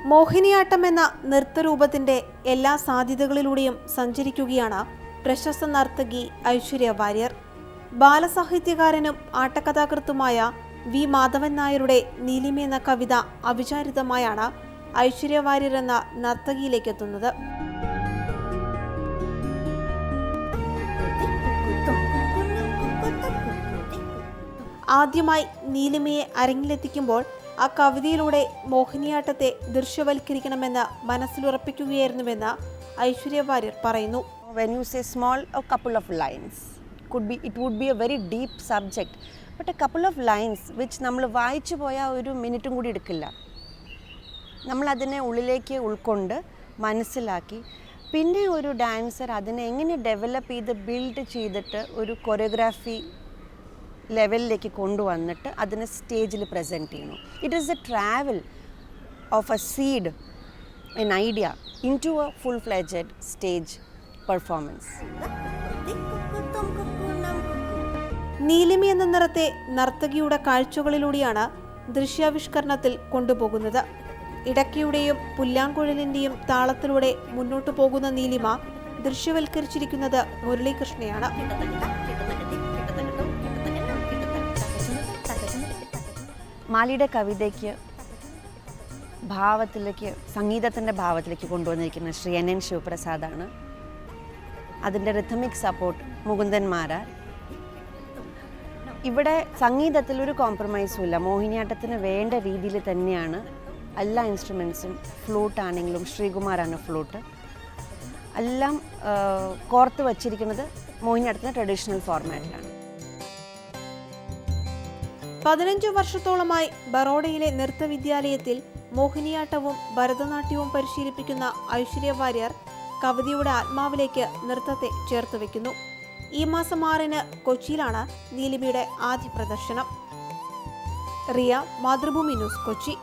മോഹിനിയാട്ടം എന്ന നൃത്തരൂപത്തിന്റെ എല്ലാ സാധ്യതകളിലൂടെയും സഞ്ചരിക്കുകയാണ് പ്രശസ്ത നർത്തകി ഐശ്വര്യ വാര്യർ. ബാലസാഹിത്യകാരനും ആട്ടക്കഥാകൃത്തുമായ വി മാധവൻ നായരുടെ നീലിമ എന്ന കവിത അവിചാരിതമായാണ് ഐശ്വര്യ വാര്യർ എന്ന നർത്തകിയിലേക്ക് എത്തുന്നത്. ആദ്യമായി നീലിമയെ അരങ്ങിലെത്തിക്കുമ്പോൾ ആ കവിതയിലൂടെ മോഹിനിയാട്ടത്തെ ദൃശ്യവൽക്കരിക്കണമെന്ന് മനസ്സിലുറപ്പിക്കുകയായിരുന്നുവെന്ന് ഐശ്വര്യ വാര്യർ പറയുന്നു. When you say small, a couple of lines it would be a very deep subject, but a couple of lines which നമ്മൾ വായിച്ചു പോയാൽ ഒരു മിനിറ്റും കൂടി എടുക്കില്ല. നമ്മൾ അതിനെ ഉള്ളിലേക്ക് ഉൾക്കൊണ്ട് മനസ്സിലാക്കി പിന്നെ ഒരു ഡാൻസർ അതിനെ എങ്ങനെ ഡെവലപ്പ് ചെയ്ത് ബിൽഡ് ചെയ്തിട്ട് ഒരു കൊറിയോഗ്രാഫി ലെവലിലേക്ക് കൊണ്ടുവന്നിട്ട് അതിനെ സ്റ്റേജിൽ പ്രസൻറ്റ് ചെയ്യുന്നു. It is a travel of a seed, an idea into a full fledged stage performance. നീലിമ എന്ന നിറത്തെ നർത്തകിയുടെ കാഴ്ചകളിലൂടെയാണ് ദൃശ്യാവിഷ്കരണത്തിൽ കൊണ്ടുപോകുന്നത്. ഇടയ്ക്കയുടെയും പുല്ലാങ്കുഴലിൻ്റെയും താളത്തിലൂടെ മുന്നോട്ടു പോകുന്ന നീലിമ ദൃശ്യവൽക്കരിച്ചിരിക്കുന്നത് മുരളീകൃഷ്ണയാണ്. മാലിയുടെ കവിതയ്ക്ക് ഭാവത്തിലേക്ക്, സംഗീതത്തിൻ്റെ ഭാവത്തിലേക്ക് കൊണ്ടുവന്നിരിക്കുന്ന ശ്രീ NN ശിവപ്രസാദാണ്. അതിൻ്റെ റിഥമിക് സപ്പോർട്ട് മുകുന്ദൻ മാരാർ. ഇവിടെ സംഗീതത്തിൽ ഒരു കോംപ്രമൈസും ഇല്ല. മോഹിനിയാട്ടത്തിന് വേണ്ട രീതിയിൽ തന്നെയാണ് എല്ലാ ഇൻസ്ട്രുമെൻസും. ഫ്ലൂട്ട് ആണെങ്കിലും ശ്രീകുമാറാണ് ഫ്ലൂട്ട്, എല്ലാം കോർത്ത് വച്ചിരിക്കുന്നത് മോഹിനിയാട്ടത്തിൻ്റെ ട്രഡീഷണൽ ഫോർമാറ്റിലാണ്. 15 വർഷത്തോളമായി ബറോഡയിലെ നൃത്തവിദ്യാലയത്തിൽ മോഹിനിയാട്ടവും ഭരതനാട്യവും പരിശീലിപ്പിക്കുന്ന ഐശ്വര്യ വാര്യർ കവിതയുടെ ആത്മാവിലേക്ക് നൃത്തത്തെ ചേർത്ത് വയ്ക്കുന്നു. ഈ മാസം 6-ന് കൊച്ചിയിലാണ് നീലിമയുടെ ആദ്യ പ്രദർശനം. റിയ, മാതൃഭൂമി ന്യൂസ്, കൊച്ചി.